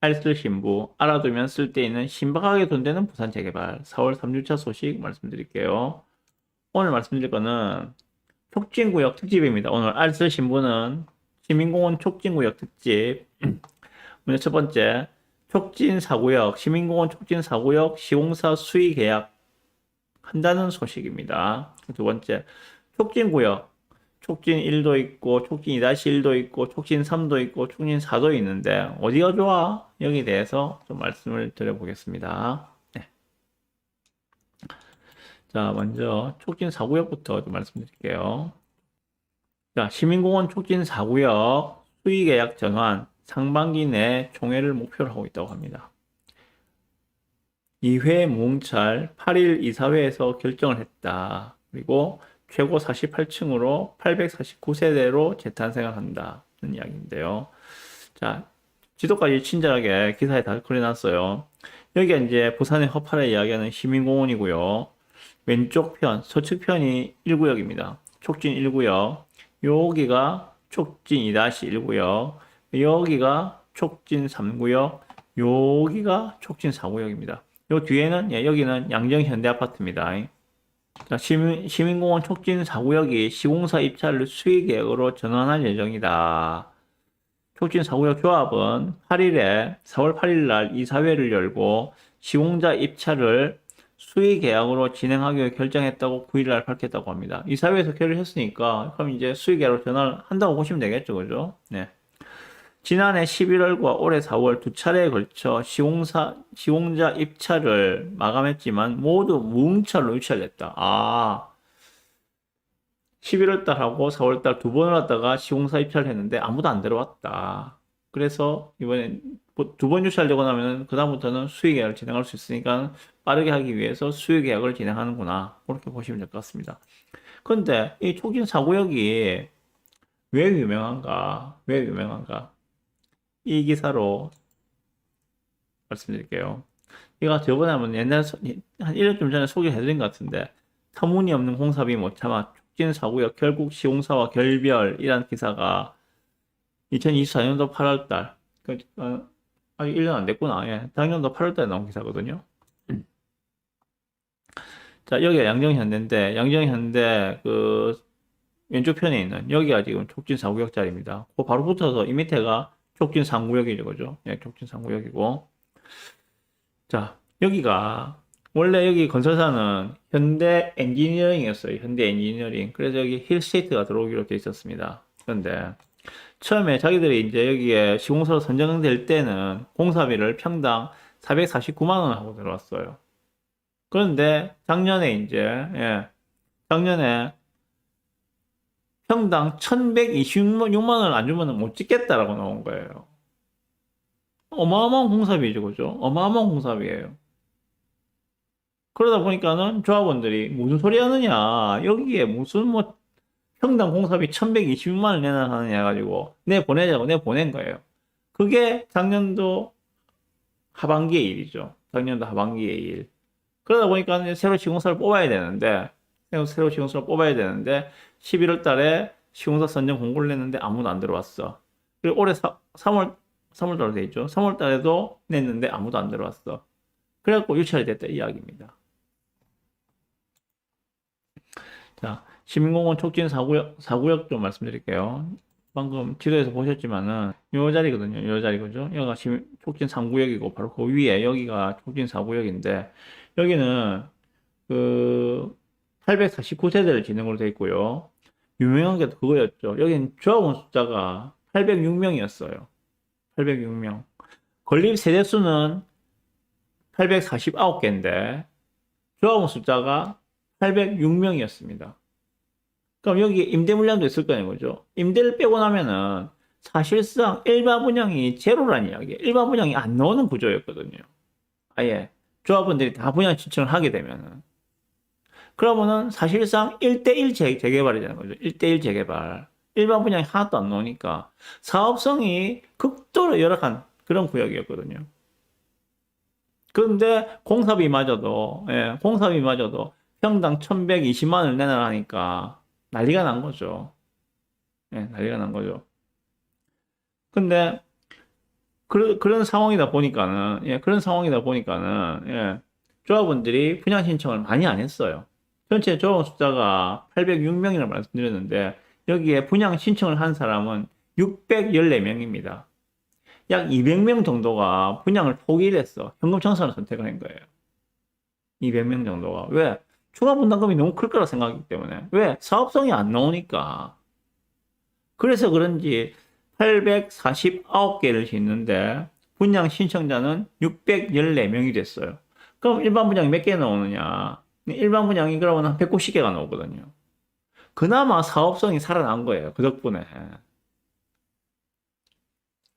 알쓸 신부, 알아두면 쓸 데 있는 신박하게 돈되는 부산 재개발 4월 3주차 소식 말씀드릴게요. 오늘 말씀드릴 거는 촉진구역 특집입니다. 오늘 알쓸 신부는 시민공원 촉진구역 특집. 먼저 첫 번째, 촉진 4구역, 시민공원 촉진 4구역 시공사 수의 계약 한다는 소식입니다. 두 번째, 촉진구역, 촉진 1도 있고, 촉진 2-1도 있고, 촉진 3도 있고, 촉진 4도 있는데, 어디가 좋아? 여기에 대해서 좀 말씀을 드려보겠습니다. 네. 자, 먼저 촉진 4구역부터 좀 말씀드릴게요. 자, 시민공원 촉진 4구역 수의계약 전환 상반기 내 총회를 목표로 하고 있다고 합니다. 2회 무응찰 8일 이사회에서 결정을 했다. 그리고 최고 48층으로 849세대로 재탄생을 한다는 이야기인데요. 자, 지도까지 친절하게 기사에 다 그려놨어요. 여기가 이제 부산의 허파를 이야기하는 시민공원이고요. 왼쪽 편, 서측 편이 1구역입니다. 촉진 1구역. 여기가 촉진 2-1구역. 여기가 촉진 3구역. 여기가 촉진 4구역입니다. 요 뒤에는, 여기는 양정 현대아파트입니다. 자, 시민공원 촉진 4구역이 시공사 입찰을 수의계약으로 전환할 예정이다. 촉진 4구역 조합은 8일에 4월 8일 날 이사회를 열고 시공자 입찰을 수의계약으로 진행하기로 결정했다고 9일 날 밝혔다고 합니다. 이사회에서 결의했으니까 그럼 이제 수의계약으로 전환을 한다고 보시면 되겠죠, 그죠? 네. 지난해 11월과 올해 4월 두 차례에 걸쳐 시공자 입찰을 마감했지만 모두 무응찰로 유찰됐다. 11월 달하고 4월 달 두 번을 왔다가 시공사 입찰을 했는데 아무도 안 들어왔다. 그래서 이번에 두 번 유찰되고 나면 그다음부터는 수의계약을 진행할 수 있으니까 빠르게 하기 위해서 수의계약을 진행하는구나. 그렇게 보시면 될 것 같습니다. 그런데 이 촉진 4구역이 왜 유명한가? 왜 유명한가? 이 기사로 말씀드릴게요. 이거 저번에 한번 한 1년쯤 전에 소개해드린 것 같은데, 터무니없는 공사비 못 참아 촉진 4구역 결국 시공사와 결별이라는 기사가 2024년도 8월달, 아직 1년 안 됐구나. 예, 작년도 8월달에 나온 기사거든요. 자, 여기가 양정현대인데, 양정현대 그 왼쪽 편에 있는 여기가 지금 촉진 4구역짜리입니다. 그 바로 붙어서 이 밑에가 촉진 3구역이죠, 그죠? 예, 촉진 3구역이고. 자, 여기가 원래 여기 건설사는 현대 엔지니어링이었어요. 현대 엔지니어링. 그래서 여기 힐스테이트가 들어오기로 돼 있었습니다. 그런데 처음에 자기들이 이제 여기에 시공사로 선정될 때는 공사비를 평당 449만 원 하고 들어왔어요. 그런데 작년에 이제 작년에 평당 1126만 원을 안 주면 못 찍겠다라고 나온 거예요. 어마어마한 공사비죠, 그죠? 어마어마한 공사비예요. 그러다 보니까는 조합원들이 무슨 소리 하느냐, 여기에 무슨 뭐 평당 공사비 1126만 원 내나 하느냐 해가지고 내보내자고 내보낸 거예요. 그게 작년도 하반기의 일이죠. 작년도 하반기의 일. 그러다 보니까 새로 시공사를 뽑아야 되는데, 새로 시공사를 뽑아야 되는데, 11월 달에 시공사 선정 공고를 냈는데 아무도 안 들어왔어. 그리고 올해 3월 달로 돼 있죠. 3월 달에도 냈는데 아무도 안 들어왔어. 그래갖고 유찰이 됐다 이야기입니다. 자, 시민공원 촉진 4구역 좀 말씀드릴게요. 방금 지도에서 보셨지만은 요 자리거든요. 요 자리 그죠? 여기가 촉진 3구역이고 바로 그 위에 여기가 촉진 4구역인데 여기는 그 849세대를 진행으로 돼 있고요. 유명한 게 그거였죠. 여기는 조합원 숫자가 806명이었어요. 806명. 건립 세대 수는 849개인데 조합원 숫자가 806명이었습니다. 그럼 여기 임대 물량도 있을 거아요 그죠? 임대를 빼고 나면은 사실상 일반 분양이 제로란 이야기예요. 일반 분양이 안 나오는 구조였거든요. 아예 조합원들이 다 분양 신청을 하게 되면은 그러면은 사실상 1대1 재개발이 되는 거죠. 1대1 재개발. 일반 분양이 하나도 안 나오니까 사업성이 극도로 열악한 그런 구역이었거든요. 그런데 공사비마저도 평당 1120만 원을 내놔라니까 난리가 난 거죠. 예, 난리가 난 거죠. 근데 그런 상황이다 보니까는, 예, 그런 상황이다 보니까는, 예, 조합원들이 분양 신청을 많이 안 했어요. 전체 조합원 숫자가 806명이라고 말씀드렸는데, 여기에 분양 신청을 한 사람은 614명입니다. 약 200명 정도가 분양을 포기를 했어. 현금 청산을 선택을 한 거예요. 200명 정도가. 왜? 추가 분담금이 너무 클 거라 생각하기 때문에. 왜? 사업성이 안 나오니까. 그래서 그런지 849개를 짓는데 분양 신청자는 614명이 됐어요. 그럼 일반 분양이 몇 개 나오느냐? 일반 분양이 그러면 한 190개가 나오거든요. 그나마 사업성이 살아난 거예요. 그 덕분에.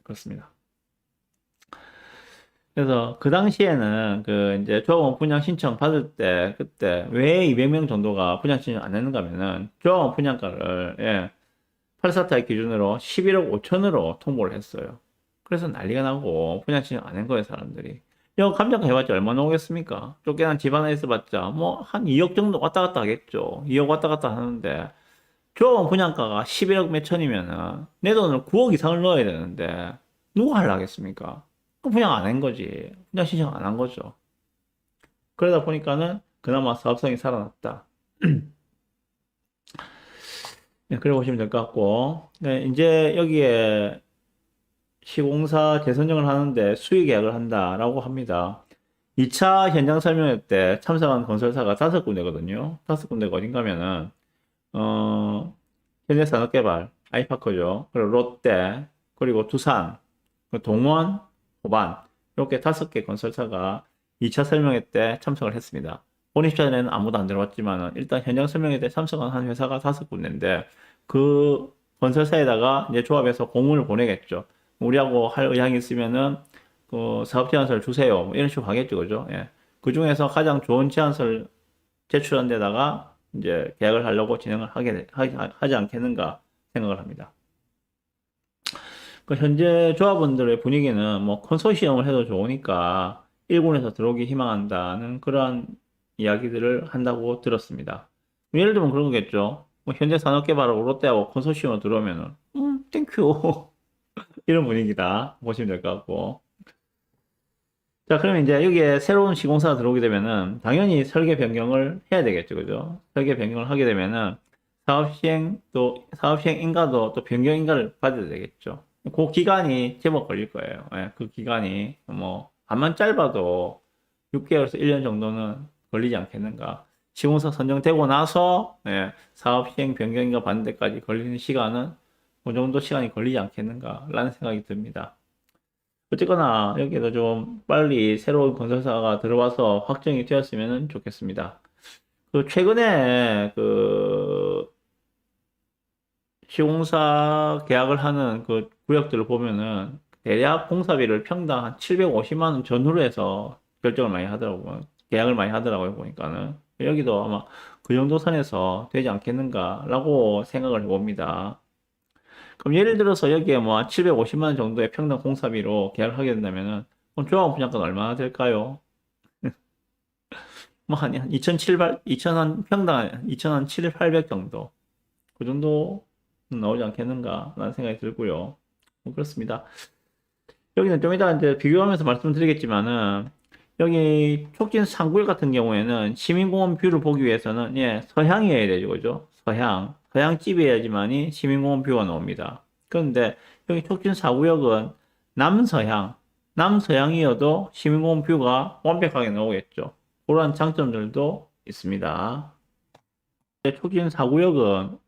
그렇습니다. 그래서 그 당시에는 그 이제 조합원 분양 신청 받을 때 그때 왜 200명 정도가 분양 신청 안 했는가 하면은 조합원 분양가를 예, 8사타입 기준으로 11억 5천으로 통보를 했어요. 그래서 난리가 나고 분양 신청 안 한 거예요, 사람들이. 이거 감정가 해봤자 얼마나 오겠습니까? 쫓겨난 집 하나 있어봤자 뭐 한 2억 정도 왔다 갔다 하겠죠. 2억 왔다 갔다 하는데 조합원 분양가가 11억 몇 천이면은 내 돈을 9억 이상을 넣어야 되는데 누가 하려 하겠습니까? 그럼 분양 안 한 거지. 분양 신청 안 한 거죠. 그러다 보니까는 그나마 사업성이 살아났다. 네, 그래 보시면 될 것 같고, 네, 이제 여기에 시공사 재선정을 하는데 수의 계약을 한다라고 합니다. 2차 현장 설명회 때 참석한 건설사가 5군데거든요. 5군데가 어딘가면은, 현대산업개발, 아이파크죠. 그리고 롯데, 그리고 두산, 동원, 호반, 이렇게 5개 건설사가 2차 설명회 때 참석을 했습니다. 본입사전에는 아무도 안 들어왔지만 일단 현장 설명회 때 참석한 회사가 5군데인데 그 건설사에다가 이제 조합에서 공문을 보내겠죠. 우리하고 할 의향이 있으면은 그 사업 제안서를 주세요. 뭐 이런 식으로 하겠죠, 그죠? 예. 그 중에서 가장 좋은 제안서를 제출한 데다가 이제 계약을 하려고 진행을 하지 않겠는가 생각을 합니다. 그 현재 조합원들의 분위기는 뭐 컨소시엄을 해도 좋으니까 1군에서 들어오기 희망한다는 그러한 이야기들을 한다고 들었습니다. 예를 들면 그런 거겠죠. 뭐 현대산업개발하고 롯데하고 컨소시엄으로 들어오면은 땡큐 이런 분위기다 보시면 될 것 같고. 자, 그러면 이제 여기에 새로운 시공사가 들어오게 되면은 당연히 설계 변경을 해야 되겠죠, 그죠? 설계 변경을 하게 되면은 사업 시행 인가도 또 변경 인가를 받아야 되겠죠. 그 기간이 제법 걸릴 거예요. 예, 그 기간이 뭐 암만 짧아도 6개월에서 1년 정도는 걸리지 않겠는가. 시공사 선정되고 나서 예, 사업 시행 변경 인가 받는 데까지 걸리는 시간은 그 정도 시간이 걸리지 않겠는가라는 생각이 듭니다. 어쨌거나 여기에도 좀 빨리 새로운 건설사가 들어와서 확정이 되었으면 좋겠습니다. 그 최근에 그 시공사 계약을 하는 그 구역들을 보면은 대략 공사비를 평당 한 750만 원 전후로 해서 결정을 많이 하더라고요. 계약을 많이 하더라고요, 보니까는. 여기도 아마 그 정도 선에서 되지 않겠는가라고 생각을 해봅니다. 그럼 예를 들어서 여기에 뭐 750만 원 정도의 평당 공사비로 계약을 하게 된다면은 그럼 조합원 분양가는 얼마나 될까요? 뭐 한 2,700, 2,000원 평당 2,700, 800 정도. 그 정도 나오지 않겠는가라는 생각이 들고요. 뭐 그렇습니다. 여기는 좀 이따 이제 비교하면서 말씀드리겠지만은 여기 촉진 상구역 같은 경우에는 시민공원 뷰를 보기 위해서는 예, 서향이어야 되죠, 그죠? 서향 집이어야지만이 시민공원 뷰가 나옵니다. 그런데 여기 촉진 4구역은 남서향이어도 시민공원 뷰가 완벽하게 나오겠죠. 그런 장점들도 있습니다. 촉진 4구역은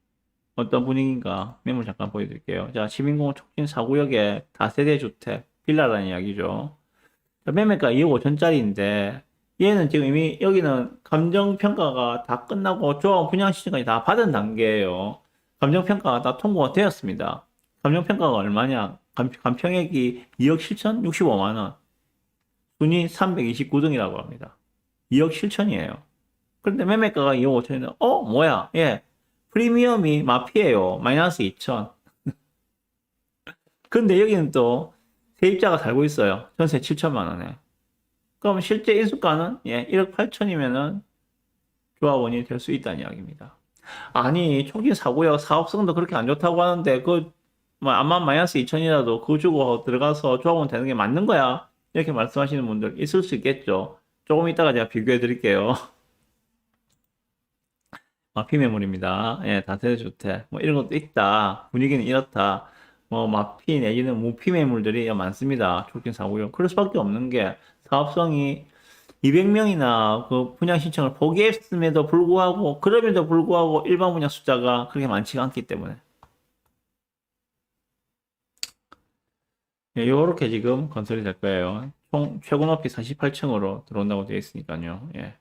어떤 분위기인가 매물 잠깐 보여드릴게요. 자, 시민공원 촉진 4구역의 다세대 주택, 빌라라는 이야기죠. 매매가 2억 5천짜리인데 얘는 지금 이미 여기는 감정평가가 다 끝나고 조합 분양 신청까지 다 받은 단계예요. 감정평가가 다 통보가 되었습니다. 감정평가가 얼마냐? 감평액이 2억 7천 65만 원. 순위 329등이라고 합니다. 2억 7천이에요. 그런데 매매가가 2억 5천인데 뭐야? 예. 프리미엄이 마피예요. 마이너스 2천. 근데 여기는 또 세입자가 살고 있어요. 전세 7천만 원에. 그럼 실제 인수가는 예, 1억 8천이면은 조합원이 될 수 있다는 이야기입니다. 아니, 초기 사고요. 사업성도 그렇게 안 좋다고 하는데 그 뭐 암만 마이너스 2천이라도 그거 주고 들어가서 조합원 되는 게 맞는 거야. 이렇게 말씀하시는 분들 있을 수 있겠죠. 조금 이따가 제가 비교해 드릴게요. 마피 매물입니다. 예, 다세대 주택. 뭐 이런 것도 있다. 분위기는 이렇다. 뭐 마피 내지는 무피 매물들이 많습니다. 촉진 사고요. 그럴 수밖에 없는 게 사업성이 200명이나 그 분양 신청을 포기했음에도 불구하고 그럼에도 불구하고 일반 분양 숫자가 그렇게 많지가 않기 때문에 예, 요렇게 지금 건설이 될 거예요. 총 최고 높이 48층으로 들어온다고 되어 있으니까요. 예.